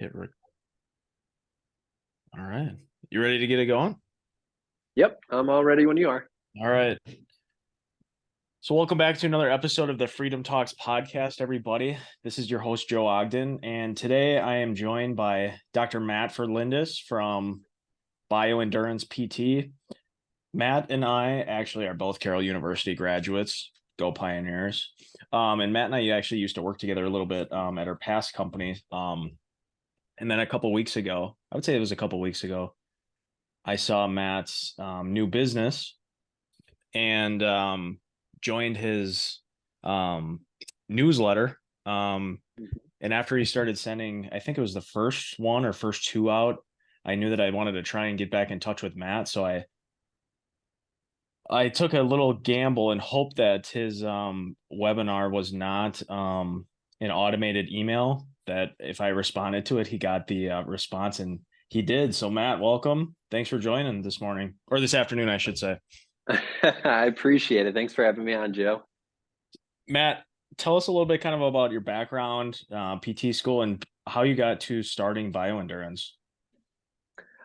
Hit rec- All right. You ready to get it going? Yep, I'm all ready when you are. All right. So, welcome back to another episode of the Freedom Talks podcast, everybody. This is your host, Joe Ogden. And today I am joined by Dr. Matt Ferlindes from Bioendurance PT. Matt and I actually are both Carroll University graduates. Go Pioneers. And Matt and I actually used to work together a little bit at our past companies. And then a couple weeks ago, I would say it was a couple weeks ago, I saw Matt's new business and joined his um, newsletter. Mhm. And after he started sending, I think it was the first one or first two out, I knew that I wanted to try and get back in touch with Matt. So I took a little gamble and hoped that his webinar was not an automated email, that if I responded to it, he got the response, and he did. So Matt, welcome. Thanks for joining this morning, or this afternoon, I should say. I appreciate it. Thanks for having me on, Joe. Matt, tell us a little bit kind of about your background, PT school, and how you got to starting bioendurance.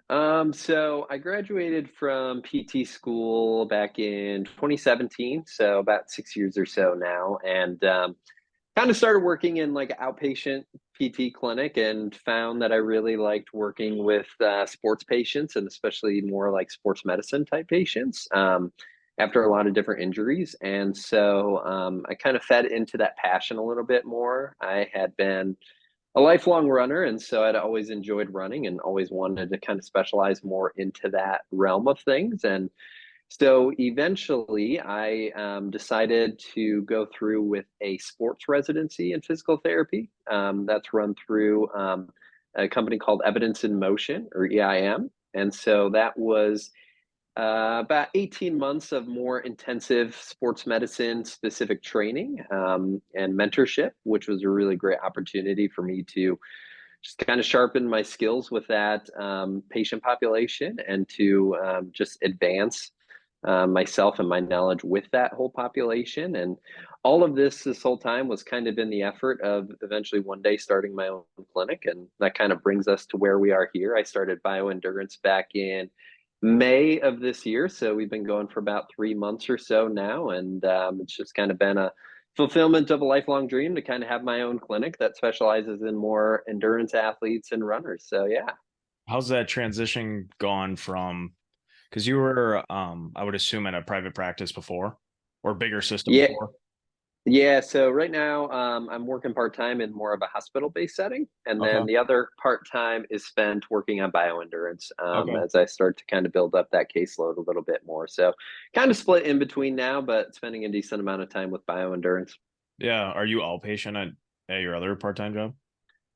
So I graduated from PT school back in 2017, so about 6 years or so now, and kind of started working in like an outpatient PT clinic and found that I really liked working with sports patients and especially more like sports medicine type patients after a lot of different injuries. And so I kind of fed into that passion a little bit more. I had been a lifelong runner, and so I'd always enjoyed running and always wanted to kind of specialize more into that realm of things. And so eventually, I decided to go through with a sports residency in physical therapy. That's run through a company called Evidence in Motion, or EIM. And so that was about 18 months of more intensive sports medicine specific training and mentorship, which was a really great opportunity for me to just kind of sharpen my skills with that patient population and to just advance myself and my knowledge with that whole population. And all of this whole time was kind of in the effort of eventually one day starting my own clinic. And that kind of brings us to where we are here. I started bioendurance back in May of this year. So we've been going for about 3 months or so now. And it's just kind of been a fulfillment of a lifelong dream to kind of have my own clinic that specializes in more endurance athletes and runners. So yeah. How's that transition gone from, because you were, I would assume, at a private practice before or bigger system Yeah. before? Yeah, so right now I'm working part time in more of a hospital based setting, and then Okay. the other part time is spent working on bioendurance Okay. as I start to kind of build up that caseload a little bit more. So kind of split in between now, but spending a decent amount of time with bioendurance. Yeah. Are you outpatient at your other part-time job?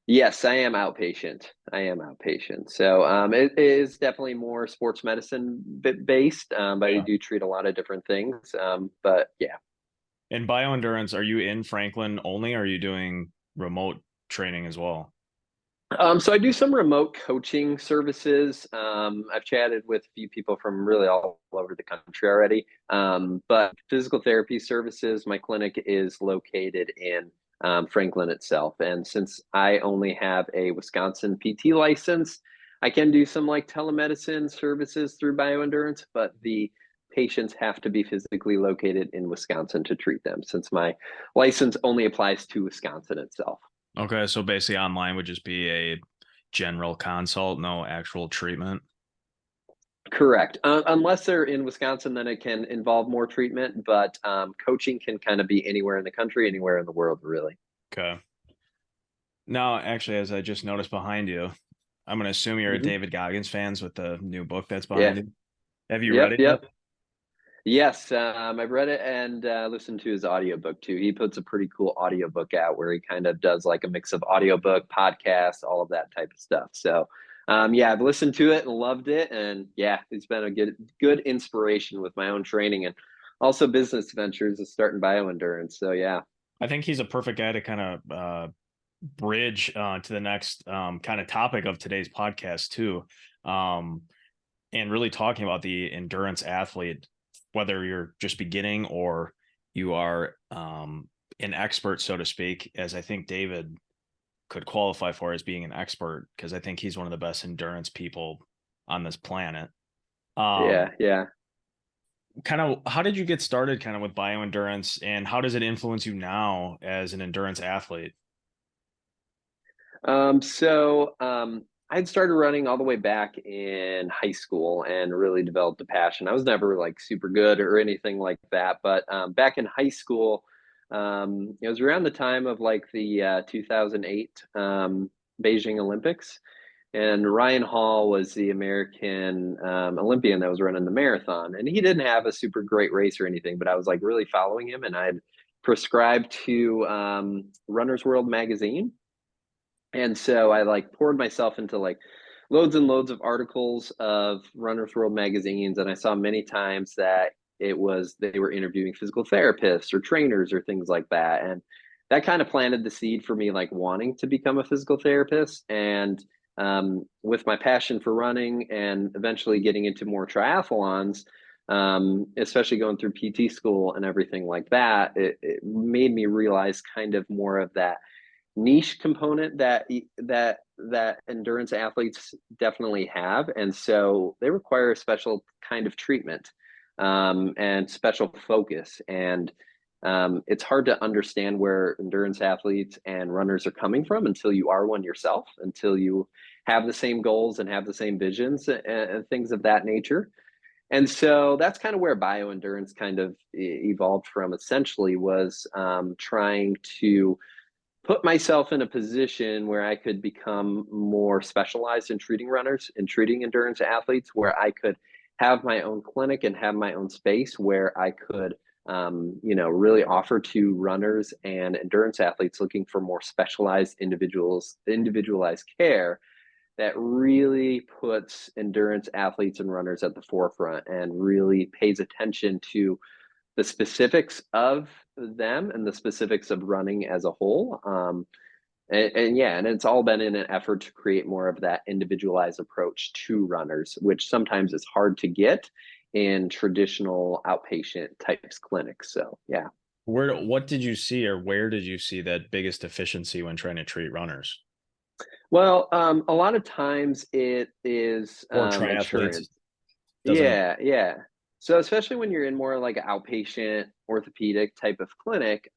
Yes, I am outpatient. I am outpatient. So it is definitely more sports medicine based, but I Yeah. do treat a lot of different things. But yeah. In bioendurance, are you in Franklin only, or are you doing remote training as well? So I do some remote coaching services. I've chatted with a few people from really all over the country already. But physical therapy services, my clinic is located in Franklin itself. And since I only have a Wisconsin PT license, I can do some like telemedicine services through bioendurance, but the patients have to be physically located in Wisconsin to treat them, since my license only applies to Wisconsin itself. Okay, so basically online would just be a general consult, no actual treatment. Correct. Unless they're in Wisconsin, then it can involve more treatment, but coaching can kind of be anywhere in the country, anywhere in the world, really. Okay. Now, actually, as I just noticed behind you, I'm going to assume you're a Hmm. David Goggins fans with the new book that's behind Yeah. you. Have you read Yep. it yet? Yep. Yes. I've read it and listened to his audiobook too. He puts a pretty cool audiobook out where he kind of does like a mix of audiobook, podcast, all of that type of stuff. So, yeah, I've listened to it and loved it. And yeah, it's been a good inspiration with my own training and also business ventures of starting bioendurance. So, yeah. I think he's a perfect guy to kind of bridge to the next kind of topic of today's podcast too, um, and really talking about the endurance athlete, whether you're just beginning or you are an expert, so to speak, as I think David could qualify for as being an expert, because I think he's one of the best endurance people on this planet. Yeah, yeah. Kind of, how did you get started kind of with bioendurance, and how does it influence you now as an endurance athlete? I'd started running all the way back in high school and really developed a passion. I was never like super good or anything like that, but back in high school, it was around the time of like the 2008 Beijing Olympics. And Ryan Hall was the American Olympian that was running the marathon. And he didn't have a super great race or anything, but I was like really following him. And I'd prescribed to Runner's World magazine. And so I like poured myself into like loads and loads of articles of Runner's World magazines. And I saw many times that they were interviewing physical therapists or trainers or things like that. And that kind of planted the seed for me, like wanting to become a physical therapist. And with my passion for running and eventually getting into more triathlons, especially going through PT school and everything like that, it made me realize kind of more of that niche component that endurance athletes definitely have, and so they require a special kind of treatment and special focus. And it's hard to understand where endurance athletes and runners are coming from until you are one yourself, until you have the same goals and have the same visions and things of that nature. And so that's kind of where bioendurance kind of evolved from. Essentially, was trying to put myself in a position where I could become more specialized in treating runners and treating endurance athletes, where I could have my own clinic and have my own space where I could, really offer to runners and endurance athletes looking for more specialized individualized care that really puts endurance athletes and runners at the forefront and really pays attention to the specifics of them and the specifics of running as a whole. And yeah, and it's all been in an effort to create more of that individualized approach to runners, which sometimes is hard to get in traditional outpatient types clinics. So yeah. What did you see, or where did you see that biggest deficiency when trying to treat runners Well, a lot of times it is or triathletes? insurance. Doesn't. Yeah, yeah. So especially when you're in more like an outpatient orthopedic type of clinic,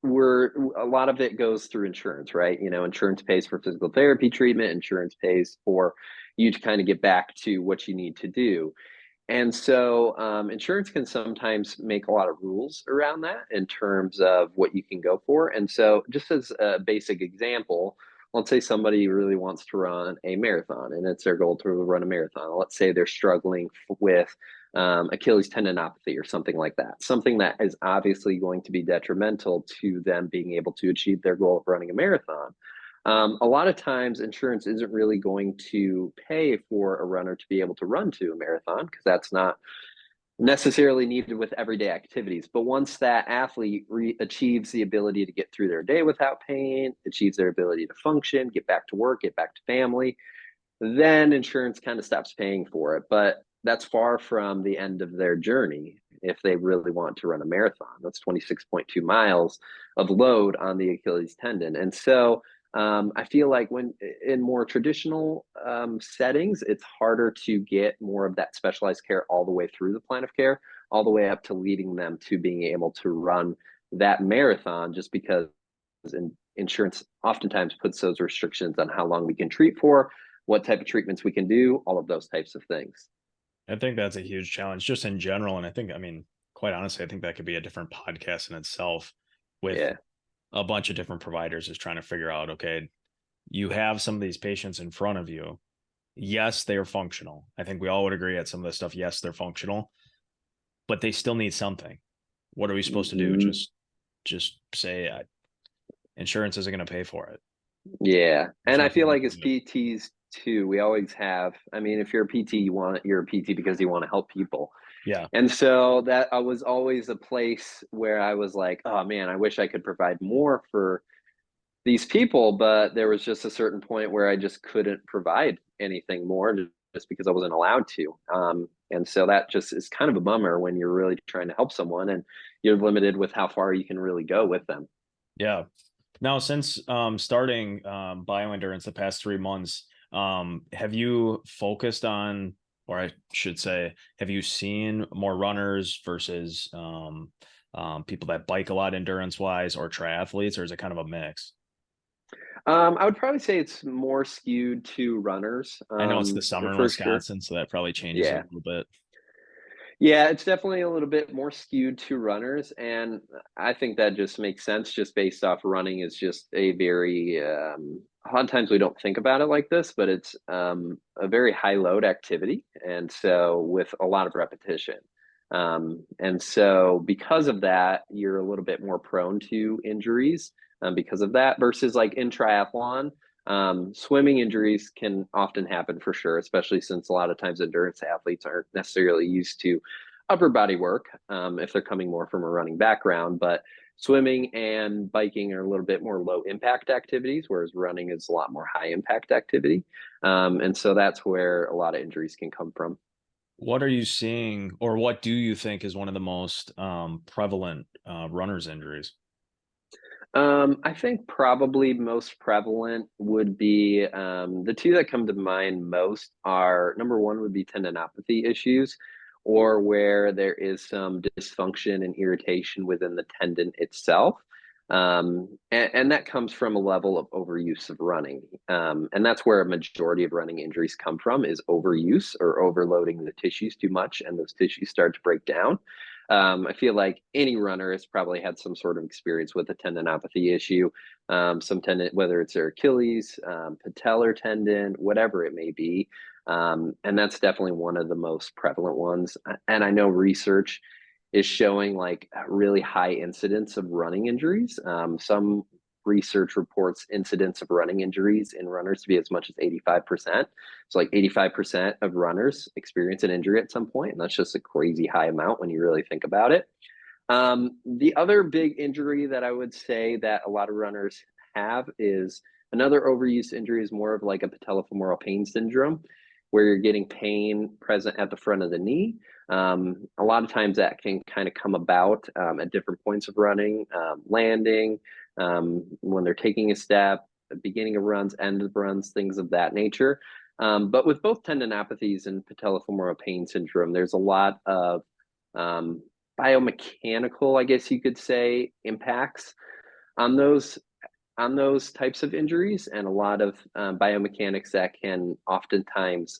we're a lot of it goes through insurance, right? Insurance pays for physical therapy treatment, insurance pays for you to kind of get back to what you need to do. And so insurance can sometimes make a lot of rules around that in terms of what you can go for. And so, just as a basic example, let's say somebody really wants to run a marathon and it's their goal to run a marathon. Let's say they're struggling with Achilles tendinopathy or something like that, something that is obviously going to be detrimental to them being able to achieve their goal of running a marathon. A lot of times, insurance isn't really going to pay for a runner to be able to run to a marathon because that's not necessarily needed with everyday activities. But once that athlete achieves the ability to get through their day without pain, achieves their ability to function, get back to work, get back to family, then insurance kind of stops paying for it. But that's far from the end of their journey if they really want to run a marathon. That's 26.2 miles of load on the Achilles tendon. And so I feel like when in more traditional settings, it's harder to get more of that specialized care all the way through the plan of care, all the way up to leading them to being able to run that marathon, just because insurance oftentimes puts those restrictions on how long we can treat for, what type of treatments we can do, all of those types of things. I think that's a huge challenge just in general. And I mean, quite honestly, I think that could be a different podcast in itself, with Yeah. a bunch of different providers is trying to figure out, okay, you have some of these patients in front of you. Yes, they are functional. I think we all would agree at some of this stuff. Yes, they're functional, but they still need something. What are we supposed to do? Mm-hmm. Just say insurance isn't going to pay for it. Yeah. And I Insurance feel isn't like going as to do it. PTs too, we always have, I mean, if you're a PT, you're a PT because you want to help people. Yeah. And so that I was always a place where I was like, oh man, I wish I could provide more for these people, but there was just a certain point where I just couldn't provide anything more just because I wasn't allowed to. And so that just is kind of a bummer when you're really trying to help someone and you're limited with how far you can really go with them. Yeah. Now, since starting bioendurance the past 3 months, have you focused on, or I should say, have you seen more runners versus people that bike a lot endurance wise, or triathletes, or is it kind of a mix? I would probably say it's more skewed to runners, I know it's the summer in for sure. Wisconsin, so that probably changes it a Yeah. little bit. Yeah, it's definitely a little bit more skewed to runners, and I think that just makes sense just based off running is just a very, a lot of times we don't think about it like this, but it's, a very high load activity, and so with a lot of repetition. And so because of that, you're a little bit more prone to injuries, because of that versus like in triathlon, swimming injuries can often happen for sure, especially since a lot of times endurance athletes aren't necessarily used to upper body work if they're coming more from a running background. But swimming and biking are a little bit more low impact activities, whereas running is a lot more high impact activity. And so that's where a lot of injuries can come from. What are you seeing, or what do you think is one of the most prevalent runners injuries? I think probably most prevalent would be the two that come to mind most are number one would be tendinopathy issues, or where there is some dysfunction and irritation within the tendon itself. And that comes from a level of overuse of running. And that's where a majority of running injuries come from is overuse or overloading the tissues too much, and those tissues start to break down. I feel like any runner has probably had some sort of experience with a tendinopathy issue, some tendon, whether it's their Achilles, patellar tendon, whatever it may be. And that's definitely one of the most prevalent ones. And I know research is showing like a really high incidence of running injuries. Some research reports incidence of running injuries in runners to be as much as 85%. So like 85% of runners experience an injury at some point, and that's just a crazy high amount when you really think about it. The other big injury that I would say that a lot of runners have is another overuse injury is more of like a patellofemoral pain syndrome, where you're getting pain present at the front of the knee. A lot of times that can kind of come about at different points of running, landing, when they're taking a step, the beginning of runs, end of runs, things of that nature. But with both tendinopathies and patellofemoral pain syndrome, there's a lot of um, biomechanical, I guess you could say, impacts on those types of injuries, and a lot of biomechanics that can oftentimes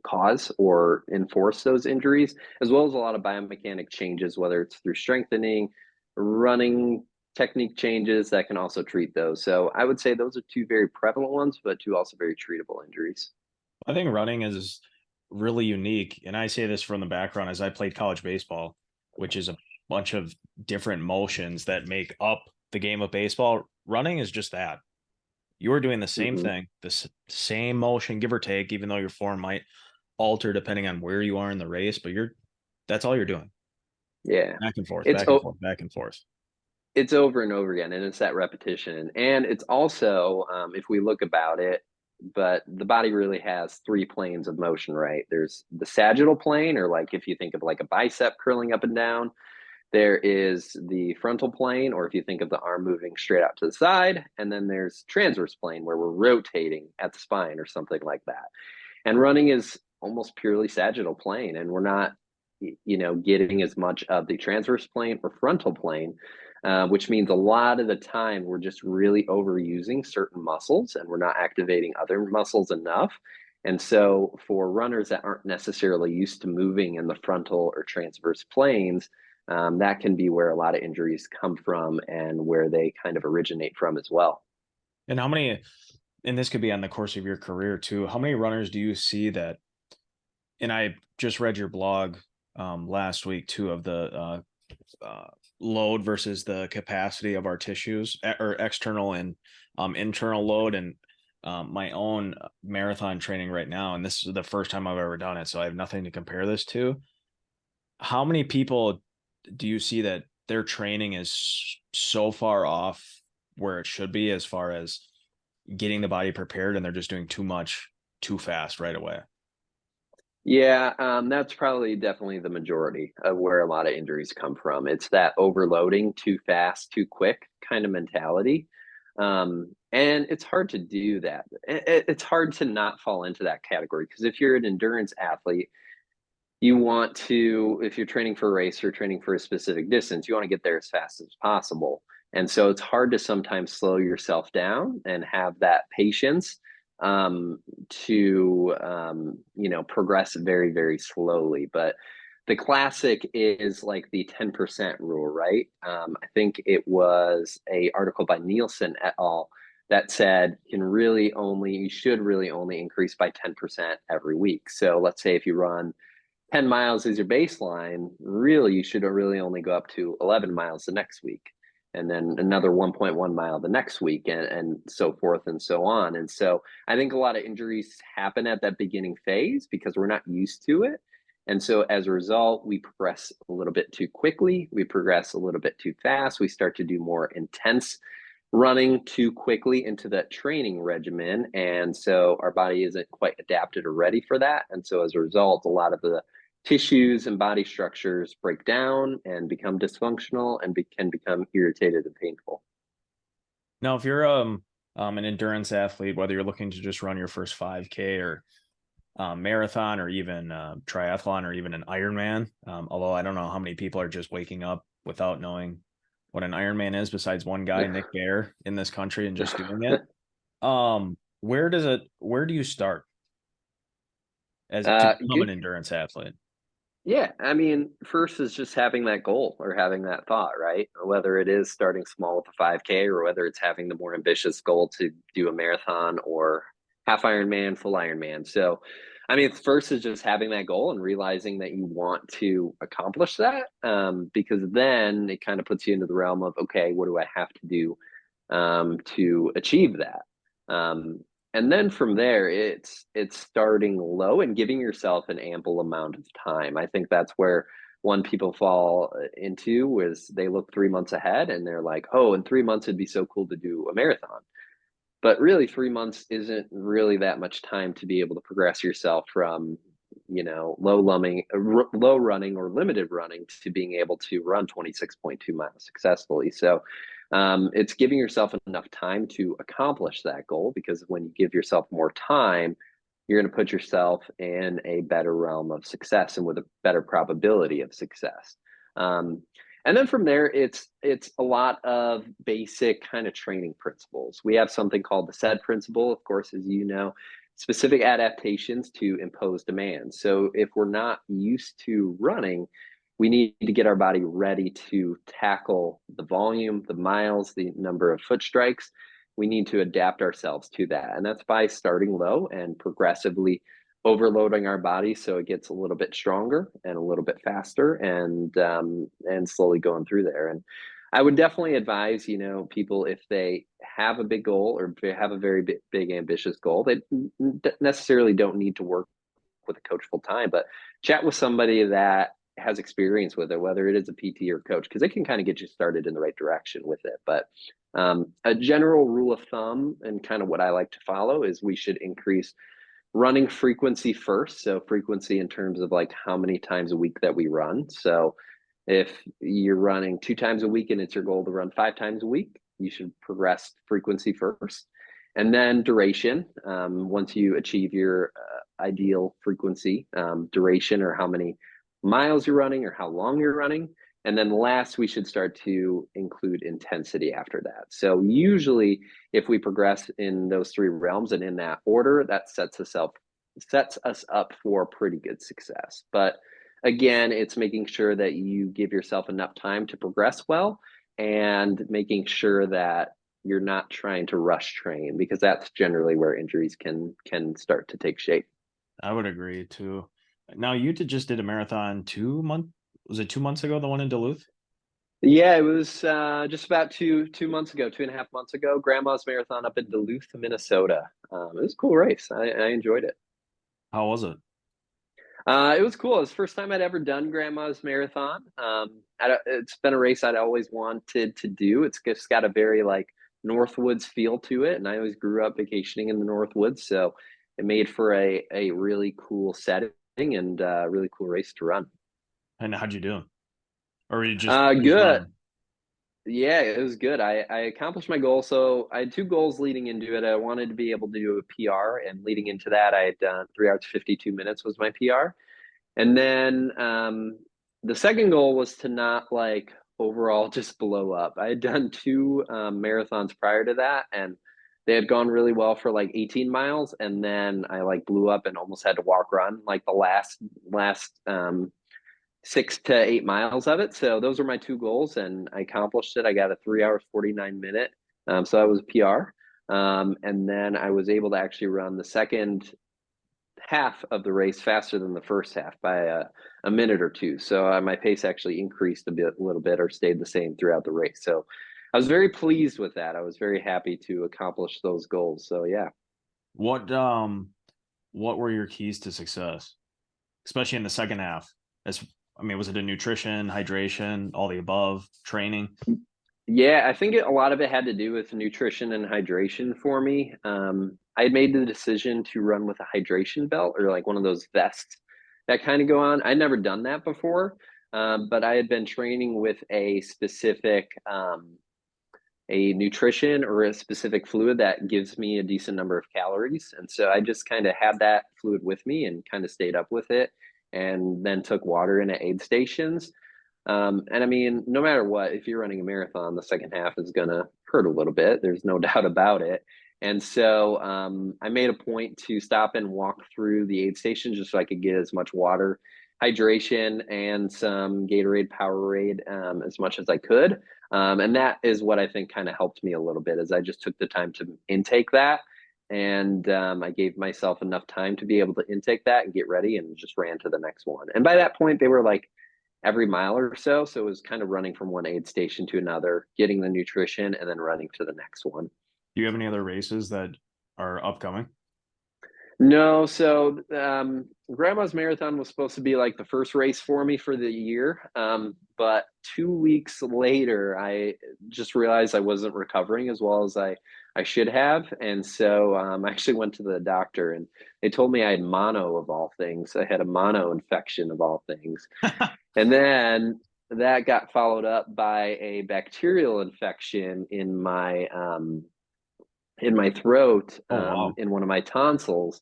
cause or enforce those injuries, as well as a lot of biomechanic changes, whether it's through strengthening, running technique changes that can also treat those. So I would say those are two very prevalent ones, but two also very treatable injuries. I think running is really unique. And I say this from the background as I played college baseball, which is a bunch of different motions that make up the game of baseball. Running is just that. You are doing the same Mm-hmm. thing, the same motion, give or take, even though your form might alter depending on where you are in the race, but that's all you're doing. Yeah, Back and forth, it's back and forth, back and forth. it's over and over again, and it's that repetition. And it's also, if we look about it, but the body really has three planes of motion, right? There's the sagittal plane, or like if you think of like a bicep curling up and down. There is the frontal plane, or if you think of the arm moving straight out to the side, and then there's transverse plane where we're rotating at the spine or something like that. And running is almost purely sagittal plane, and we're not, getting as much of the transverse plane or frontal plane, which means a lot of the time we're just really overusing certain muscles and we're not activating other muscles enough. And so, for runners that aren't necessarily used to moving in the frontal or transverse planes, that can be where a lot of injuries come from and where they kind of originate from as well. And and this could be on the course of your career too, how many runners do you see that, and I just read your blog last week too, of the load versus the capacity of our tissues, or external and internal load, and my own marathon training right now, and this is the first time I've ever done it, so I have nothing to compare this to. How many people do you see that their training is so far off where it should be as far as getting the body prepared, and they're just doing too much too fast right away? Yeah, that's probably definitely the majority of where a lot of injuries come from. It's that overloading too fast, too quick kind of mentality. And it's hard to do that. It's hard to not fall into that category because if you're an endurance athlete, you want to, if you're training for a race or training for a specific distance, you want to get there as fast as possible. And so it's hard to sometimes slow yourself down and have that patience to, progress very, very slowly. But the classic is like the 10% rule, right? I think it was a article by Nielsen et al. That said you should really only increase by 10% every week. So let's say if you run 10 miles is your baseline, really you should really only go up to 11 miles the next week, and then another 1.1 mile the next week, and so forth and so on. And so I think a lot of injuries happen at that beginning phase because we're not used to it. And so as a result, we progress a little bit too quickly, we progress a little bit too fast, we start to do more intense running too quickly into that training regimen. And so our body isn't quite adapted or ready for that. And so as a result, a lot of the tissues and body structures break down and become dysfunctional and can become irritated and painful. Now, if you're an endurance athlete, whether you're looking to just run your first 5K or marathon or even triathlon or even an Ironman, although I don't know how many people are just waking up without knowing what an Ironman is besides one guy, Nick Bear, in this country and just doing it. Where do you start as to become an Good. endurance athlete? Yeah, I mean, first is just having that goal or having that thought, right? Whether it is starting small with a 5K or whether it's having the more ambitious goal to do a marathon or half Ironman, full Ironman. So, I mean, first is just having that goal and realizing that you want to accomplish that, because then it kind of puts you into the realm of, okay, what do I have to do to achieve that? Um, and then from there, it's starting low and giving yourself an ample amount of time. I think that's where one people fall into is they look 3 months ahead and they're like, oh, in 3 months it'd be so cool to do a marathon. But really, 3 months isn't really that much time to be able to progress yourself from, low running or limited running to being able to run 26.2 miles successfully. So it's giving yourself enough time to accomplish that goal, because when you give yourself more time, you're going to put yourself in a better realm of success and with a better probability of success. Um, and then from there, it's a lot of basic kind of training principles. We have something called the SAID principle, of course, as you know, specific adaptations to impose demands. So if we're not used to running, we need to get our body ready to tackle the volume, the miles, the number of foot strikes. We need to adapt ourselves to that. And that's by starting low and progressively overloading our body so it gets a little bit stronger and a little bit faster, and slowly going through there. And I would definitely advise, people, if they have a big goal or if they have a very big ambitious goal, they necessarily don't need to work with a coach full time, but chat with somebody that has experience with it, whether it is a PT or coach, because it can kind of get you started in the right direction with it. But a general rule of thumb and kind of what I like to follow is we should increase running frequency first. So frequency in terms of like how many times a week that we run. So if you're running 2 times a week and it's your goal to run 5 times a week, you should progress frequency first. And then duration. Once you achieve your ideal frequency, duration, or how many miles you're running or how long you're running. And then last, we should start to include intensity after that. So usually if we progress in those three realms and in that order, that sets us up for pretty good success. But again, it's making sure that you give yourself enough time to progress well, and making sure that you're not trying to rush train, because that's generally where injuries can start to take shape. I would agree too. Now you just did a marathon 2 months. Was it 2 months ago? The one in Duluth. Yeah, it was just about two months ago, 2.5 months ago. Grandma's Marathon up in Duluth, Minnesota. It was a cool race. I enjoyed it. How was it? It was cool. It was the first time I'd ever done Grandma's Marathon. It's been a race I'd always wanted to do. It's just got a very like Northwoods feel to it, and I always grew up vacationing in the Northwoods, so it made for a really cool setting and really cool race to run. And how'd you do? Or you just Good. running? Yeah, it was good. I accomplished my goal. So I had two goals leading into it. I wanted to be able to do a PR, and leading into that, I had done 3 hours 52 minutes was my PR. And then the second goal was to not like overall just blow up. I had done two marathons prior to that, and they had gone really well for like 18 miles, and then I like blew up and almost had to walk run like the last 6 to 8 miles of it. So those were my two goals, and I accomplished it. I got a 3 hours 49 minute, so that was a PR. And then I was able to actually run the second half of the race faster than the first half by a minute or two. So my pace actually increased a little bit, or stayed the same throughout the race. So I was very pleased with that. I was very happy to accomplish those goals. So yeah. What um what were your keys to success, especially in the second half? As I mean, was it a nutrition, hydration, all the above, training? Yeah, I think a lot of it had to do with nutrition and hydration for me. I had made the decision to run with a hydration belt, or like one of those vests that kind of go on. I'd never done that before, but I had been training with a nutrition or a specific fluid that gives me a decent number of calories. And so I just kind of had that fluid with me and kind of stayed up with it, and then took water in at aid stations. And I mean, no matter what, if you're running a marathon, the second half is going to hurt a little bit. There's no doubt about it. And so I made a point to stop and walk through the aid station just so I could get as much water, hydration, and some Gatorade, Powerade, as much as I could. And that is what I think kind of helped me a little bit, is I just took the time to intake that. And I gave myself enough time to be able to intake that and get ready, and just ran to the next one. And by that point, they were like every mile or so. So it was kind of running from one aid station to another, getting the nutrition, and then running to the next one. Do you have any other races that are upcoming? No, so Grandma's Marathon was supposed to be like the first race for me for the year. But 2 weeks later, I just realized I wasn't recovering as well as I should have. And so I actually went to the doctor, and they told me I had mono of all things. I had a mono infection of all things. And then that got followed up by a bacterial infection in my throat, Oh wow. in one of my tonsils.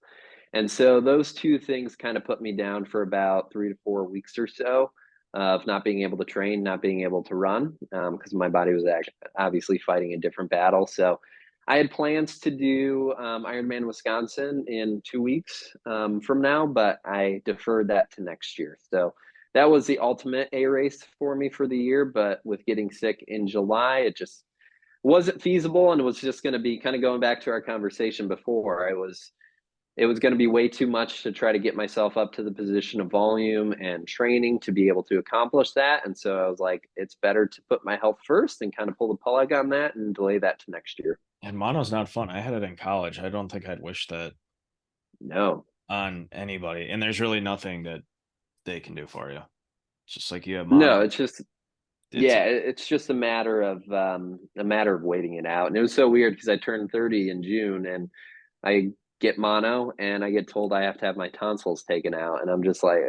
And so those two things kind of put me down for about 3 to 4 weeks or so of not being able to train, not being able to run, because my body was actually obviously fighting a different battle. So I had plans to do Ironman Wisconsin in 2 weeks from now, but I deferred that to next year. So that was the ultimate A race for me for the year. But with getting sick in July, it just wasn't feasible, and it was just going to be kind of going back to our conversation before. It was going to be way too much to try to get myself up to the position of volume and training to be able to accomplish that. And so I was like, it's better to put my health first and kind of pull the plug on that and delay that to next year. And mono's not fun. I had it in college. I don't think I'd wish that No, on anybody. And there's really nothing that they can do for you. It's just like you have mono. no, it's just, It's yeah, it's just a matter of waiting it out. And it was so weird because I turned 30 in June, and I get mono, and I get told I have to have my tonsils taken out. And I'm just like,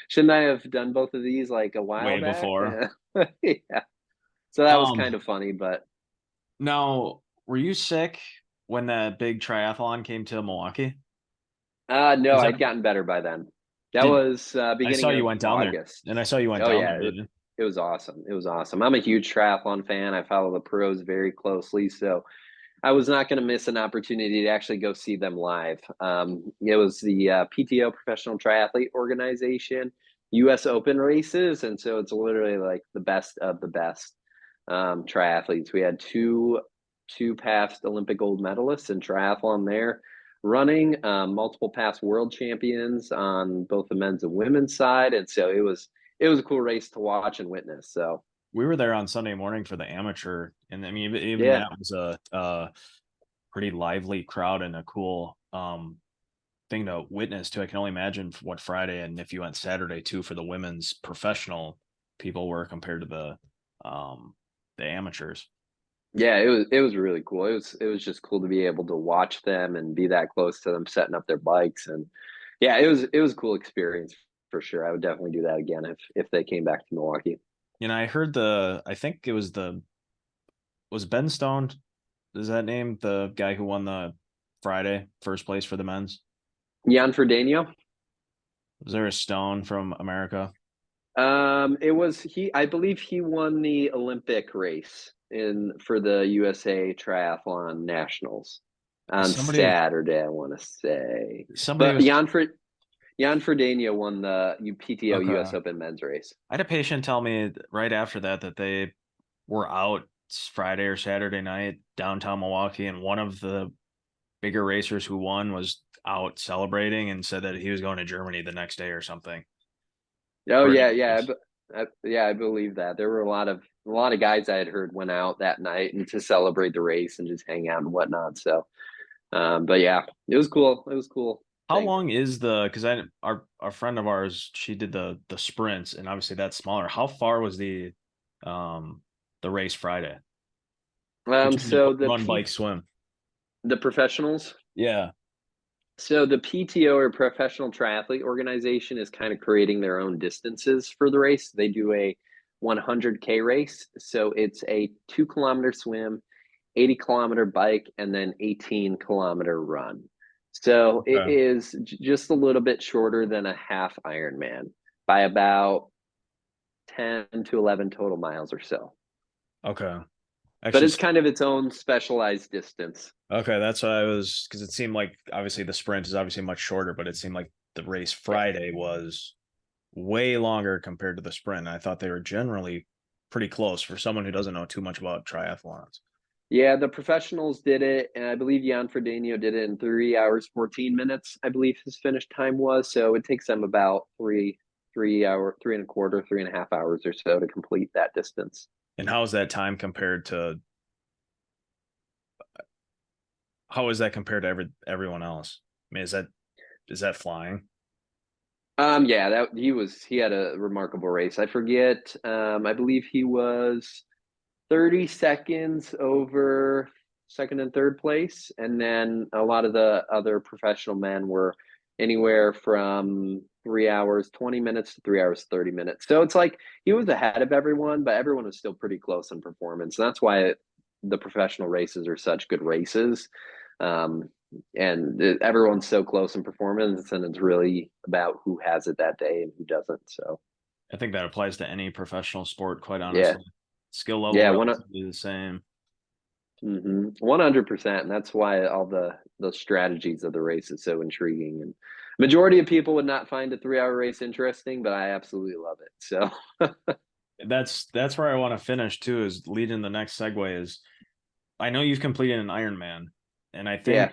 shouldn't I have done both of these like a while way back? before. Yeah. So that was Um, kind of funny, but Now, were you sick when that big triathlon came to Milwaukee? no, Was that I'd gotten better by then. That did was I saw beginning you of went down there? August. And I saw you went Oh down yeah, there, did you? it was awesome. It was awesome. I'm a huge triathlon fan. I follow the pros very closely, so I was not going to miss an opportunity to actually go see them live. It was the PTO, Professional Triathlete Organization, U.S. Open races, and so it's literally like the best of the best triathletes. We had two past Olympic gold medalists in triathlon there running, multiple past world champions on both the men's and women's side, and so it was a cool race to watch and witness. So We were there on Sunday morning for the amateur, and I mean, even yeah, that was a pretty lively crowd and a cool thing to witness too. I can only imagine what Friday and if you went Saturday too for the women's professional people were compared to the amateurs. yeah, it was really cool. It was just cool to be able to watch them and be that close to them setting up their bikes. And Yeah, it was a cool experience for sure. I would definitely do that again if they came back to Milwaukee. I heard I think it was was Ben Stone, is that name the guy who won the Friday first place for the men's? Jan Frodeno. Was there a Stone from America? It was he. I believe he won the Olympic race in for the USA Triathlon Nationals on Somebody Saturday. I want to say, somebody but was Jan Frodeno won the PTO okay. US Open men's race. I had a patient tell me right after that they were out Friday or Saturday night downtown Milwaukee, and one of the bigger racers who won was out celebrating and said that he was going to Germany the next day or something. Oh For yeah, any yeah, race. yeah. I believe that there were a lot of guys I had heard went out that night and to celebrate the race and just hang out and whatnot. So, but yeah, it was cool. It was a cool How thing. long is the because I our friend of ours, she did the sprints, and obviously that's smaller. How far was um the race Friday between the So run, bike, swim? the professionals. Yeah. So the PTO or Professional Triathlete Organization is kind of creating their own distances for the race. They do a 100K race. So it's a 2 kilometer swim, 80-kilometer bike, and then 18-kilometer run. So it Okay. is just a little bit shorter than a half Ironman by about 10 to 11 total miles or so. Okay. But Actually, it's kind of its own specialized distance. okay, that's what I was because it seemed like obviously the sprint is obviously much shorter, but it seemed like the race Yeah. Friday was way longer compared to the sprint. I thought they were generally pretty close for someone who doesn't know too much about triathlons. Yeah, the professionals did it, and I believe Jan Frodeno did it in 3 hours, 14 minutes, I believe his finish time was. So it takes them about 3 hour, 3 and a quarter, 3.5 hours or so to complete that distance. And how is that time compared to how is that compared to everyone else? I mean, is that flying? Yeah, that he had a remarkable race. I forget, I believe he was 30 seconds over second and third place. And then a lot of the other professional men were anywhere from 3 hours, 20 minutes to 3 hours, 30 minutes. So it's like he was ahead of everyone, but everyone was still pretty close in performance. And that's why the professional races are such good races. Um, and everyone's so close in performance, and it's really about who has it that day and who doesn't. So, I think that applies to any professional sport, quite yeah. honestly. Skill level Yeah, relatively the same. 100%. And that's why all the strategies of the race is so intriguing. And majority of people would not find a 3 hour race interesting, but I absolutely love it. So That's where I want to finish too, is leading the next segue is I know you've completed an Ironman. And I think yeah.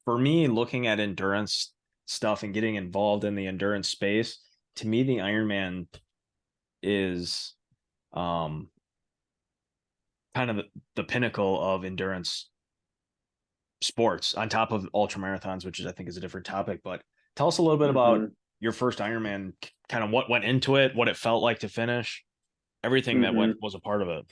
for me, looking at endurance stuff and getting involved in the endurance space, to me, the Ironman is um kind of the pinnacle of endurance sports on top of ultra marathons, which is I think is a different topic. But tell us a little bit about hmm your first Ironman, kind of what went into it, what it felt like to finish, everything that hmm went was a part of it.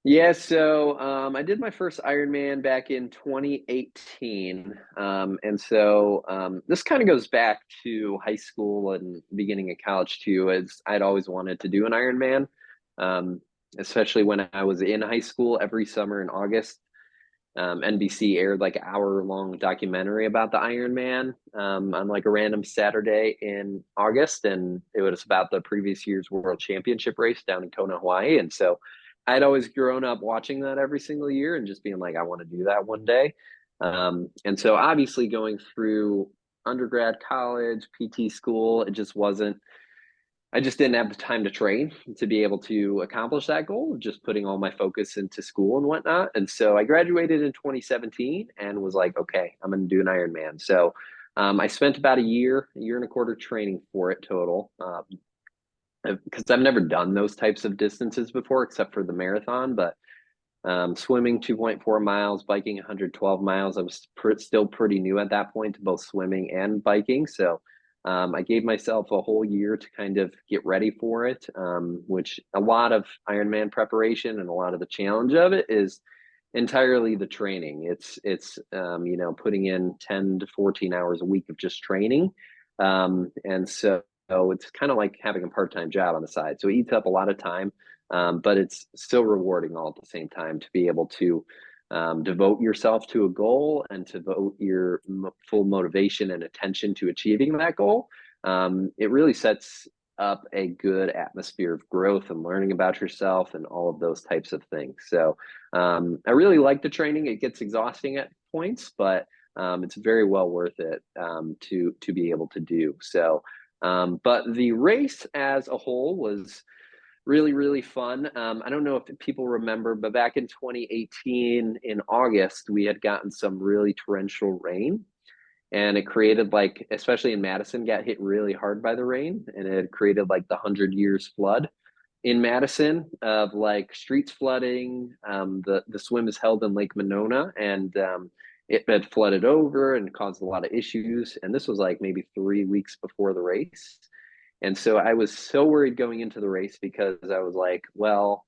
Yeah, so I did my first Ironman back in 2018. And so this kind of goes back to high school and beginning of college too, as I'd always wanted to do an Ironman, um, especially when I was in high school every summer in August. NBC aired like an hour long documentary about the Ironman on like a random Saturday in August. And it was about the previous year's world championship race down in Kona, Hawaii. And so I'd always grown up watching that every single year and just being like, I want to do that one day. And so obviously going through undergrad, college, PT school, it just wasn't I just didn't have the time to train to be able to accomplish that goal, just putting all my focus into school and whatnot. And so I graduated in 2017 and was like, okay, I'm going to do an Ironman. So I spent about a year and a quarter training for it total, because I've never done those types of distances before, except for the marathon. But swimming 2.4 miles, biking 112 miles. I was still pretty new at that point to both swimming and biking. So I gave myself a whole year to kind of get ready for it, which a lot of Ironman preparation and a lot of the challenge of it is entirely the training. It's putting in 10 to 14 hours a week of just training. And so it's kind of like having a part-time job on the side. So it eats up a lot of time, but it's still rewarding all at the same time to be able to devote yourself to a goal and to devote your full motivation and attention to achieving that goal. It really sets up a good atmosphere of growth and learning about yourself and all of those types of things. So I really like the training. It gets exhausting at points, but it's very well worth it to be able to do. So, but the race as a whole was really, really fun. I don't know if people remember, but back in 2018 in August, we had gotten some really torrential rain, and it created, like, especially in Madison, got hit really hard by the rain, and it created like the 100 years flood in Madison of like streets flooding. The swim is held in Lake Monona, and it had flooded over and caused a lot of issues. And this was like maybe 3 weeks before the race. And so I was so worried going into the race because I was like, well,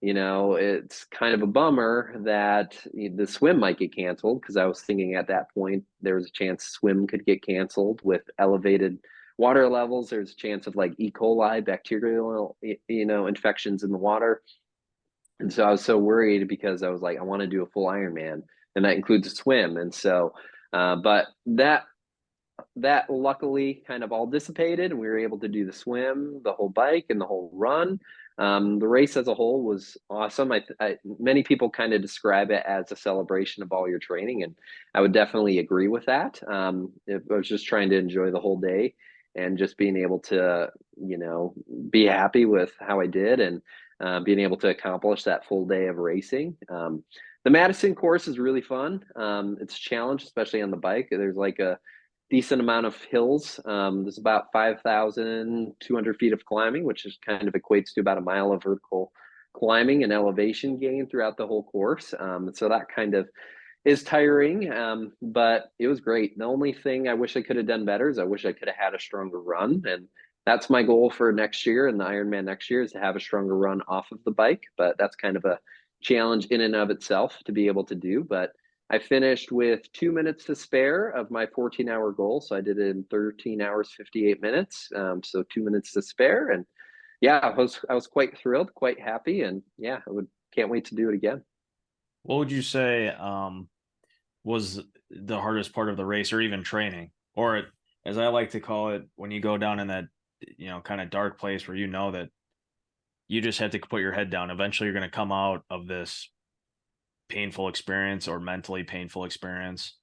it's kind of a bummer that the swim might get canceled, because I was thinking at that point there was a chance swim could get canceled with elevated water levels. There's a chance of like E. coli bacterial, infections in the water. And so I was so worried because I was like, I want to do a full Ironman, and that includes a swim. And so, but that luckily kind of all dissipated, and we were able to do the swim, the whole bike, and the whole run. The race as a whole was awesome. Many people kind of describe it as a celebration of all your training, and I would definitely agree with that. I was just trying to enjoy the whole day and just being able to, be happy with how I did, and being able to accomplish that full day of racing. The Madison course is really fun. It's a challenge, especially on the bike. There's like a decent amount of hills. There's about 5,200 feet of climbing, which is kind of equates to about a mile of vertical climbing and elevation gain throughout the whole course. So that kind of is tiring, but it was great. The only thing I wish I could have done better is I wish I could have had a stronger run. And that's my goal for next year, and the Ironman next year, is to have a stronger run off of the bike. But that's kind of a challenge in and of itself to be able to do. But I finished with 2 minutes to spare of my 14-hour goal. So I did it in 13 hours, 58 minutes. So 2 minutes to spare. And yeah, I was quite thrilled, quite happy. And yeah, can't wait to do it again. What would you say was the hardest part of the race, or even training, or as I like to call it, when you go down in that, kind of dark place where that you just had to put your head down. Eventually you're going to come out of this painful experience, or mentally painful experience?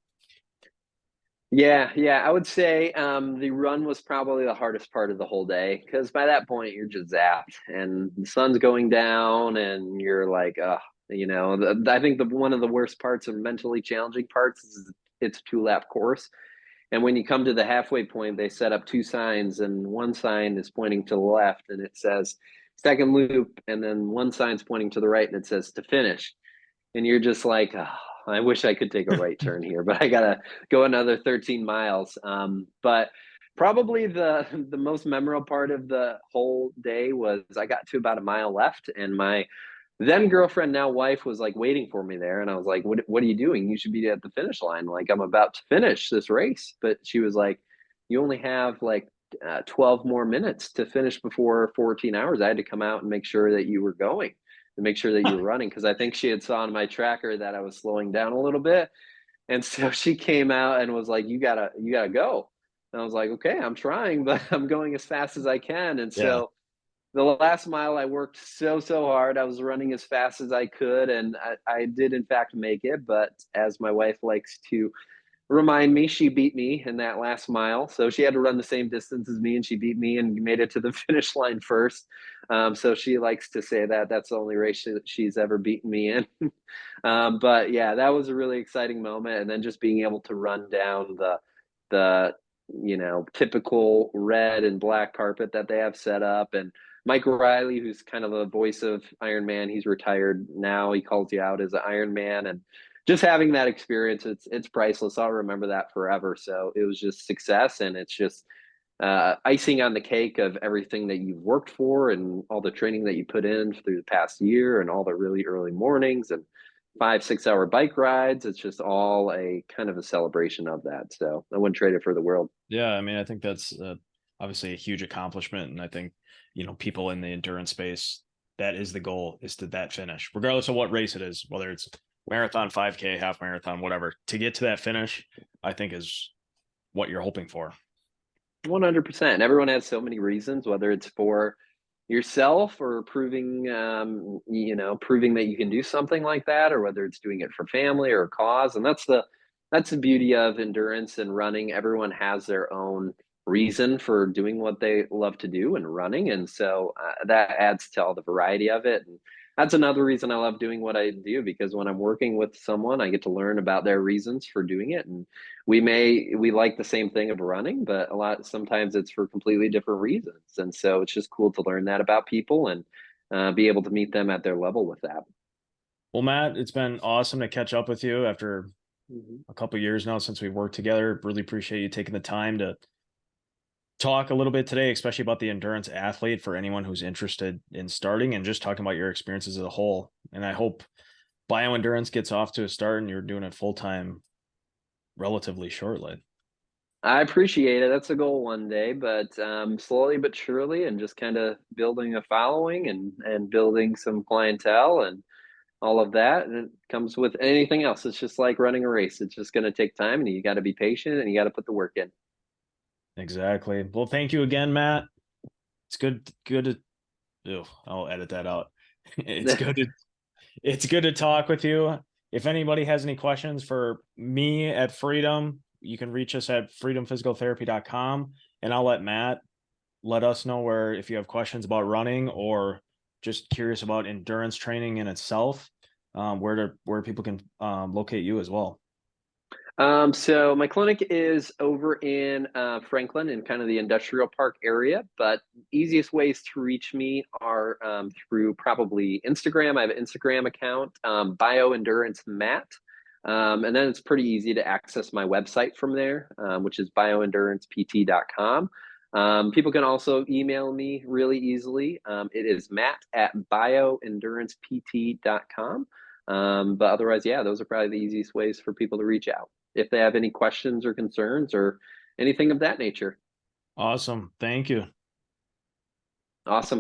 Yeah, I would say the run was probably the hardest part of the whole day, because by that point you're just zapped and the sun's going down and you're like, I think one of the worst parts, or mentally challenging parts, is it's a 2-lap course. And when you come to the halfway point, they set up two signs, and one sign is pointing to the left and it says second loop, and then one sign's pointing to the right and it says to finish. And you're just like, oh, I wish I could take a right turn here, but I gotta go another 13 miles. But probably the most memorable part of the whole day was I got to about a mile left, and my then girlfriend, now wife, was like waiting for me there, and I was like, what are you doing? You should be at the finish line. Like, I'm about to finish this race. But she was like, you only have like 12 more minutes to finish before 14 hours. I had to come out and make sure that you were going, to make sure that you were running, because I think she had saw on my tracker that I was slowing down a little bit. And so she came out and was like, you gotta go. And I was like, okay, I'm trying, but I'm going as fast as I can. And Yeah. so the last mile, I worked so hard. I was running as fast as I could, and I did in fact make it. But as my wife likes to remind me, she beat me in that last mile. So she had to run the same distance as me, and she beat me and made it to the finish line first. So she likes to say that that's the only race she's ever beaten me in. But yeah, that was a really exciting moment. And then just being able to run down the typical red and black carpet that they have set up. And Mike Riley, who's kind of the voice of Iron Man, he's retired now. He calls you out as an Iron Man, and just having that experience, it's priceless. I'll remember that forever. So it was just success, and it's just icing on the cake of everything that you've worked for, and all the training that you put in through the past year, and all the really early mornings, and 5, 6 hour bike rides. It's just all a kind of a celebration of that. So I wouldn't trade it for the world. Yeah, I mean, I think that's obviously a huge accomplishment, and I think people in the endurance space, that is the goal, is to that finish, regardless of what race it is, whether it's marathon, 5K, half marathon, whatever. To get to that finish, I think is what you're hoping for. 100%. Everyone has so many reasons, whether it's for yourself or proving that you can do something like that, or whether it's doing it for family or a cause. And that's the beauty of endurance and running. Everyone has their own reason for doing what they love to do and running. And so that adds to all the variety of it. And that's another reason I love doing what I do, because when I'm working with someone, I get to learn about their reasons for doing it. And we like the same thing of running, but sometimes it's for completely different reasons. And so it's just cool to learn that about people and be able to meet them at their level with that. Well, Matt, it's been awesome to catch up with you after Mhm. a couple years now since we worked together. Really appreciate you taking the time to talk a little bit today, especially about the endurance athlete, for anyone who's interested in starting, and just talking about your experiences as a whole. And I hope bioendurance gets off to a start and you're doing it full time relatively shortly. I appreciate it. That's a goal one day, but slowly but surely, and just kind of building a following and building some clientele and all of that. And it comes with anything else. It's just like running a race. It's just going to take time, and you got to be patient and you got to put the work in. Exactly. Well, thank you again, Matt. It's good to I'll edit that out. It's good to talk with you. If anybody has any questions for me at Freedom, you can reach us at freedomphysicaltherapy.com, and I'll let us know where, if you have questions about running or just curious about endurance training in itself, where people can locate you as well. So my clinic is over in Franklin, in kind of the industrial park area, but easiest ways to reach me are through probably Instagram. I have an Instagram account, Bioendurance Matt. And then it's pretty easy to access my website from there, which is bioendurancept.com. People can also email me really easily. It is matt@bioendurancept.com. But otherwise, yeah, those are probably the easiest ways for people to reach out if they have any questions or concerns or anything of that nature. Awesome. Thank you. Awesome.